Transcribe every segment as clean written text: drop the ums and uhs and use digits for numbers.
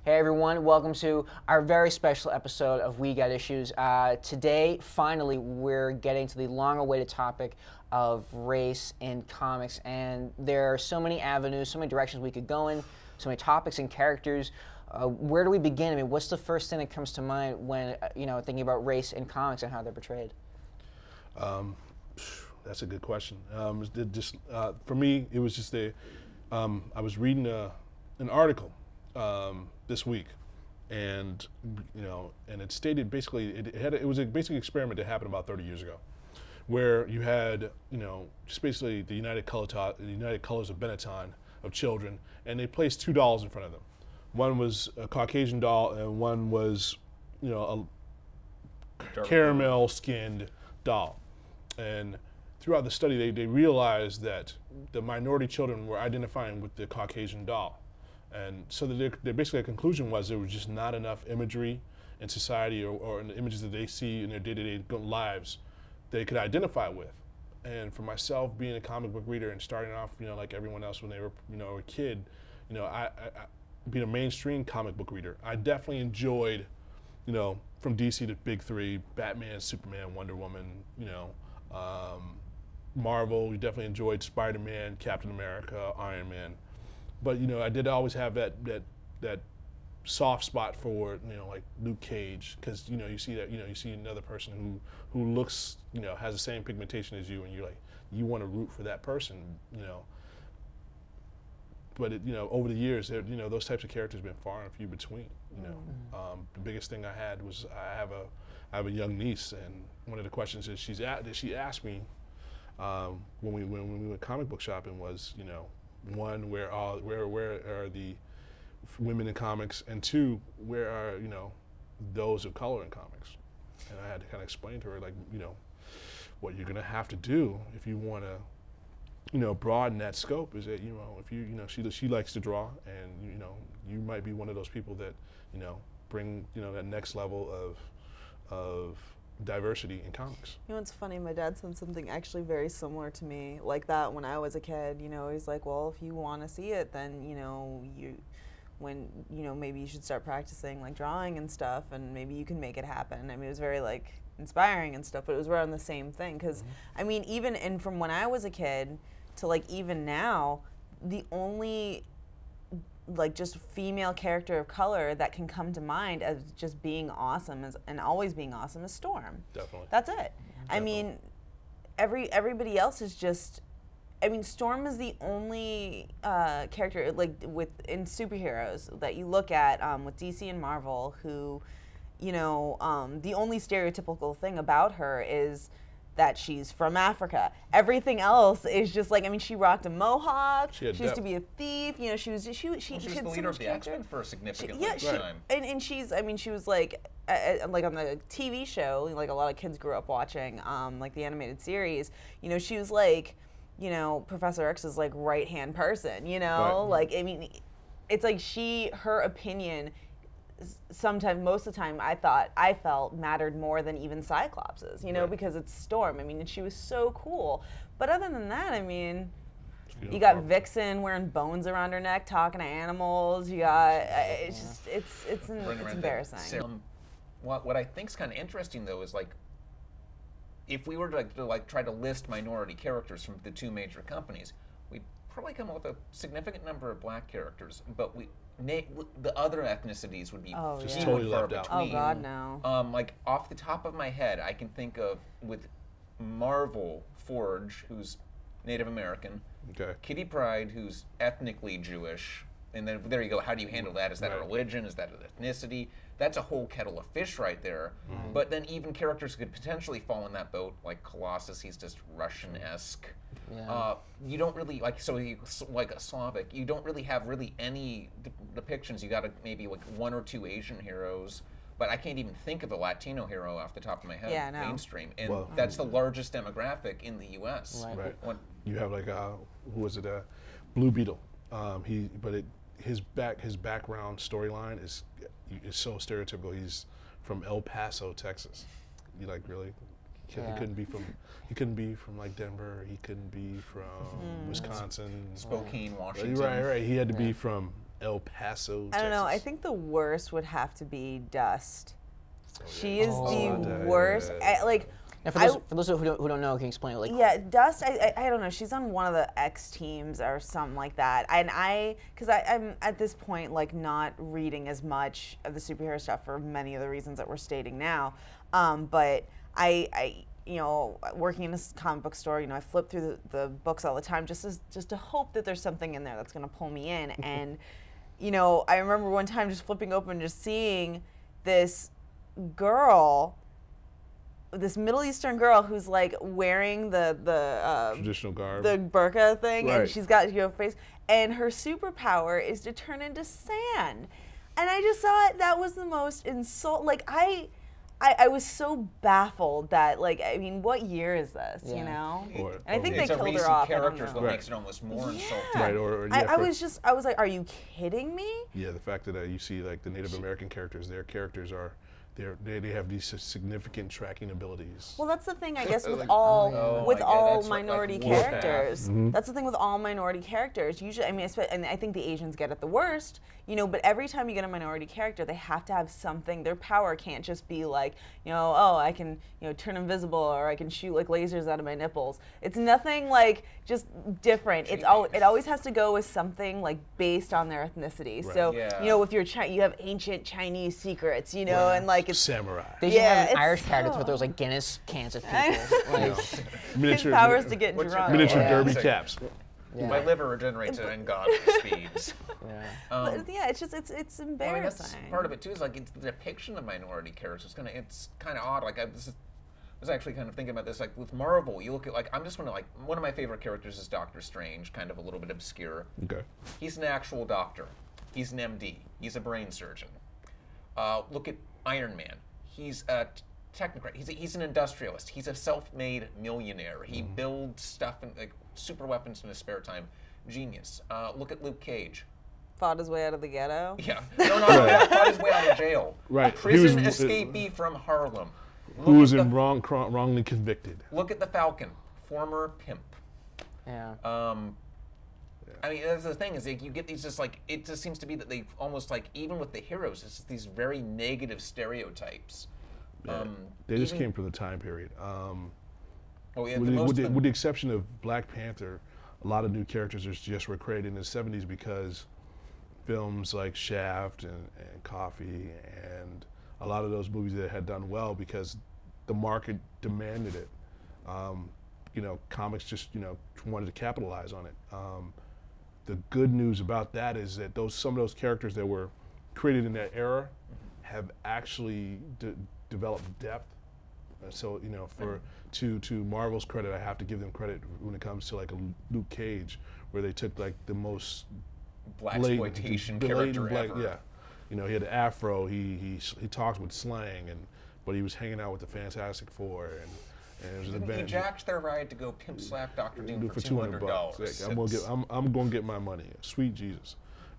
Hey everyone, welcome to our very special episode of We Got Issues. Today, finally, we're getting to the long-awaited topic of race in comics, and there are so many avenues, so many directions we could go in, so many topics and characters. Where do we begin? I mean, what's the first thing that comes to mind when thinking about race in comics and how they're portrayed? That's a good question. For me, it was just I was reading an article this week, and it stated basically it was a basic experiment that happened about 30 years ago, where you had just basically the United Colors of Benetton of children, and they placed two dolls in front of them. One was a Caucasian doll, and one was a caramel skinned doll. And throughout the study, they realized that the minority children were identifying with the Caucasian doll. And so their basically conclusion was there was just not enough imagery in society or in the images that they see in their day-to-day lives they could identify with. And for myself, being a comic book reader and starting off, like everyone else when they were, a kid, I being a mainstream comic book reader, I definitely enjoyed, from DC to Big Three, Batman, Superman, Wonder Woman, Marvel. We definitely enjoyed Spider-Man, Captain America, Iron Man. But I did always have that soft spot for like Luke Cage, because you see that you see another person who looks has the same pigmentation as you, and you're like, you want to root for that person, But over the years, those types of characters have been far and few between. The biggest thing I had was I have a young niece, and one of the questions that she asked me when we went comic book shopping was, one, where are the women in comics, and two, where are those of color in comics? And I had to kind of explain to her, like, what you're gonna have to do if you want to broaden that scope is that if she likes to draw, and you might be one of those people that bring that next level of diversity in comics. It's funny, my dad said something actually very similar to me like that when I was a kid. He's like, well, if you want to see it, then maybe you should start practicing like drawing and stuff, and maybe you can make it happen. I mean, it was very like inspiring and stuff, but it was around the same thing, because I mean, even from when I was a kid to like even now, the only like just female character of color that can come to mind as just being awesome and always being awesome is Storm. Definitely. That's it. Definitely. I mean, everybody else is just. I mean, Storm is the only character like in superheroes that you look at with DC and Marvel who, the only stereotypical thing about her is that she's from Africa. Everything else is just like, I mean, she rocked a mohawk. She used to be a thief. She was the leader of the X-Men for a significant time. And she was like on the TV show, like a lot of kids grew up watching, like the animated series. She was like, Professor X's like right-hand person. Right. Like, I mean, it's like her opinion. Sometimes, most of the time, I felt mattered more than even Cyclops's, Right. because it's Storm. I mean, and she was so cool. But other than that, I mean, you got Vixen wearing bones around her neck, talking to animals. You got it's embarrassing. What I think's kind of interesting though is like, if we were to try to list minority characters from the two major companies, we'd probably come up with a significant number of black characters, but the other ethnicities would be just totally far left out. between. Oh God, no. Like off the top of my head, I can think of with Marvel, Forge, who's Native American, Okay. Kitty Pryde, who's ethnically Jewish, and then there you go. How do you handle that? Is that a religion? Is that an ethnicity? That's a whole kettle of fish right there. Mm-hmm. But then even characters could potentially fall in that boat, like Colossus. He's just Russian-esque. Yeah. You don't really like like a Slavic. You don't really have any depictions. You got maybe like one or two Asian heroes. But I can't even think of a Latino hero off the top of my head. Yeah, no. Mainstream, and that's the largest demographic in the U.S. Right. You have like who was it? Blue Beetle. His background storyline is so stereotypical. He's from El Paso, Texas. You like really? He couldn't be from like Denver. He couldn't be from Wisconsin, Spokane, Washington. Right. He had to be from El Paso, I don't know. I Texas. think the worst would have to be Dust. She is Oh, the worst. Like, Now, for those who don't know, can you explain? Like, yeah, Dust. I don't know. She's on one of the X teams or something like that. And because I'm at this point like not reading as much of the superhero stuff for many of the reasons that we're stating now. But I you know, working in a comic book store, you know, I flip through the books all the time just to hope that there's something in there that's going to pull me in. And, you know, I remember one time just flipping open, just seeing this girl, this Middle Eastern girl who's like wearing the Traditional garb. the burqa thing, and Right. she's got, you know, face, and her superpower is to turn into sand. And I just thought that was the most insult. Like I was so baffled that, like, I mean, what year is this? You Yeah. know? Or- And I think they It's a killed race her off. of I don't characters know. that Right. makes it almost more insulting. Right, or I for- was like, are you kidding me? Yeah, the fact that you see like the Native American characters, their characters are, they have these significant tracking abilities. Well, that's the thing, I guess, with Like- all Oh, with I get it. all That's what, like, minority Warpath. characters. That's the thing with all minority characters. Usually, I mean, and I think the Asians get it the worst. You know, but every time you get a minority character, they have to have something. Their power can't just be like, you know, oh, I can, you know, turn invisible, or I can shoot like lasers out of my nipples. It's nothing like just different. It always has to go with something like based on their ethnicity. Right. So, Yeah. you know, if you're you have ancient Chinese secrets, you know, and like it's Samurai. they should Yeah, have an it's Irish character so- with those like Guinness cans of people. Like, his powers to get What's your drunk. miniature Yeah. derby It's like- caps. yeah. My liver regenerates at ungodly speeds. Yeah. But yeah, it's just it's I mean, embarrassing. that's part of it too. Is like it's the depiction of minority characters. It's kind of odd. Like I was actually kind of thinking about this. Like with Marvel, you look at like one of my favorite characters is Doctor Strange, kind of a little bit obscure. Okay. He's an actual doctor. He's an MD. He's a brain surgeon. Look at Iron Man. He's a technocrat. He's an industrialist. He's a self-made millionaire. He builds stuff and like super weapons in his spare time. Genius. Look at Luke Cage. Fought his way out of the ghetto. Yeah. No, fought his way out of jail. Right. Prison He was- escapee from Harlem. Who was Look at wrongly convicted? Look at the Falcon, former pimp. Yeah. I mean, that's the thing is like, you get these just like it just seems to be that they almost like even with the heroes, it's just these very negative stereotypes. They just even- came from the time period. Oh yeah, With, the the, most with, the, of them- with the exception of Black Panther, a lot of new characters just were created in the 70s because films like Shaft and Coffee and a lot of those movies that had done well because the market demanded it. You know, comics just, you know, wanted to capitalize on it. The good news about that is that some of those characters that were created in that era have actually developed depth. So, you know, to Marvel's credit, I have to give them credit when it comes to like a Luke Cage, where they took like the most blaxploitation character ever. Yeah, you know, he had an afro. He talked with slang, but he was hanging out with the Fantastic Four, and it was an He advantage. jacked their ride to go pimp slap Dr. Doom Do for $200. $200. I'm gonna get my money. Sweet Jesus.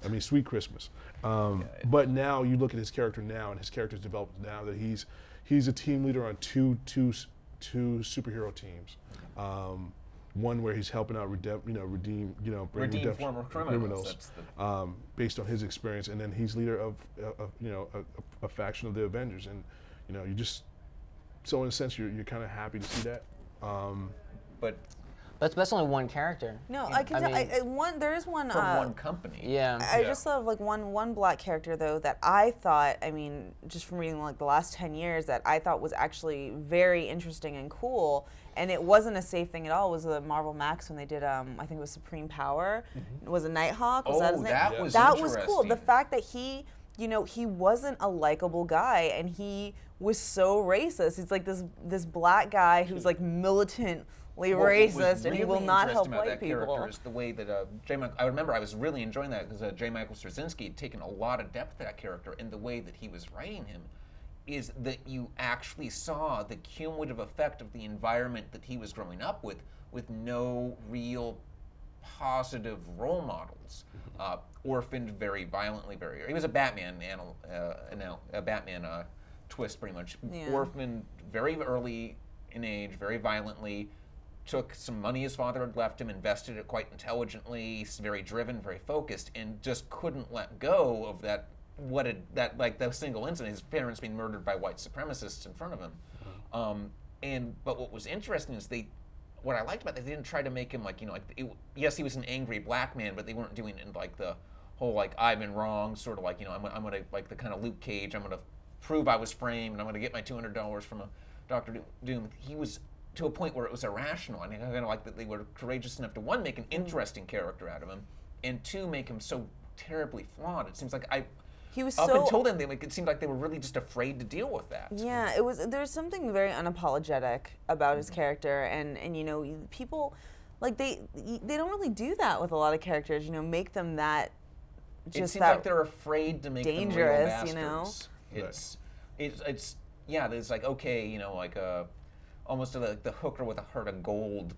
I mean, sweet Christmas. But now you look at his character now, and his character's developed now that he's a team leader on two superhero teams. One where he's helping out redeem former criminals. That's based on his experience, and then he's leader of a faction of the Avengers, and you know you just so in a sense you're kind of happy to see that. But That's only one character. No, I can tell. There is one. from one company. Yeah. I just thought of like one black character though that I thought, I mean, just from reading like the last 10 years, that I thought was actually very interesting and cool, and it wasn't a safe thing at all. Was the Marvel Max when they did I think it was Supreme Power. Was it Nighthawk? Was that his name? that was that was cool. The interesting. fact that he wasn't a likable guy, and he was so racist. He's like this black guy who's like militantly What was racist, and he will really not help interesting about white that people. character is the way that I remember I was really enjoying that because J. Michael Straczynski had taken a lot of depth to that character, and the way that he was writing him is that you actually saw the cumulative effect of the environment that he was growing up with no real positive role models. Orphaned very violently, he was a Batman twist pretty much. Yeah. Orphaned very early in age, very violently, took some money his father had left him, invested it quite intelligently, he's very driven, very focused, and just couldn't let go of that single incident, his parents being murdered by white supremacists in front of him. But what was interesting is what I liked about that, they didn't try to make him yes, he was an angry black man, but they weren't doing it in like the whole I've been wrong, sort of I'm gonna like the kind of Luke Cage, I'm gonna prove I was framed and I'm gonna get my $200 from a Dr. Doom. He was to a point where it was irrational. I kind of like that they were courageous enough to, one, make an interesting character out of him, and two, make him so terribly flawed. It seems like he was up so until then, it seemed like they were really just afraid to deal with that. Yeah, there's something very unapologetic about his character, and people they don't really do that with a lot of characters. Make them that just it seems that like they're afraid to make dangerous. them real bastards. It's yeah. There's okay, almost like the hooker with a heart of gold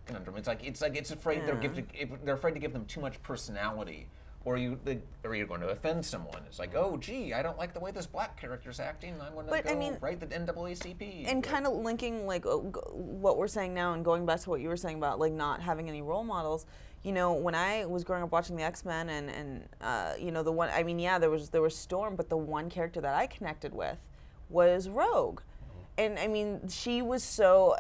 conundrum. It's afraid they're afraid to give them too much personality. Or you're going to offend someone. It's oh, gee, I don't like the way this black character's acting. I'm going to write the NAACP. And kind of linking what we're saying now and going back to what you were saying about not having any role models. When I was growing up watching the X-Men and the one, there was Storm, but the one character that I connected with was Rogue, and she was so.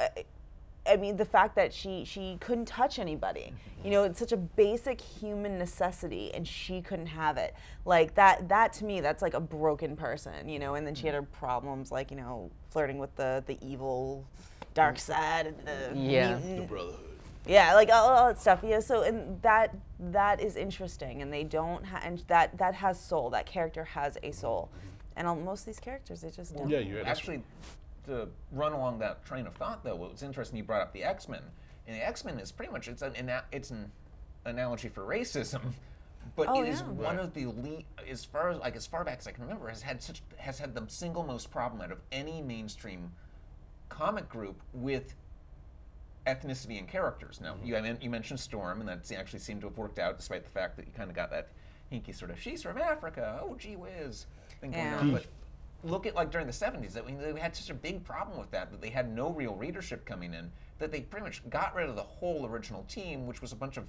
The fact that she couldn't touch anybody, it's such a basic human necessity, and she couldn't have it. That to me, that's like a broken person, and then she had her problems, flirting with the evil dark side and the mutant. The Brotherhood. Yeah, all that stuff. So and that is interesting, and they don't and that has soul. That character has a soul, and most of these characters, they just don't. Yeah, you're actually. To run along that train of thought, though, what was interesting, you brought up the X-Men, and the X-Men is pretty much it's an analogy for racism, but it is one of the elite, as far back as I can remember, has had the single most problem out of any mainstream comic group with ethnicity and characters. Now, you mentioned Storm, and that actually seemed to have worked out, despite the fact that you kind of got that hinky sort of she's from Africa, oh gee whiz thing going on. But look at during the 70s, they had such a big problem with that they had no real readership coming in, that they pretty much got rid of the whole original team, which was a bunch of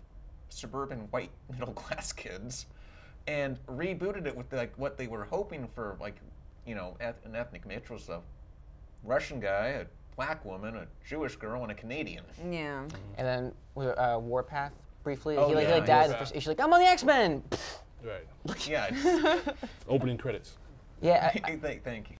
suburban white middle class kids, and rebooted it with what they were hoping for, an ethnic mix was a Russian guy, a black woman, a Jewish girl, and a Canadian. Yeah. And then Warpath briefly. Oh, he yeah, died. Warpath. She's I'm on the X-Men. Right. Yeah. Opening credits. Yeah. Thank you.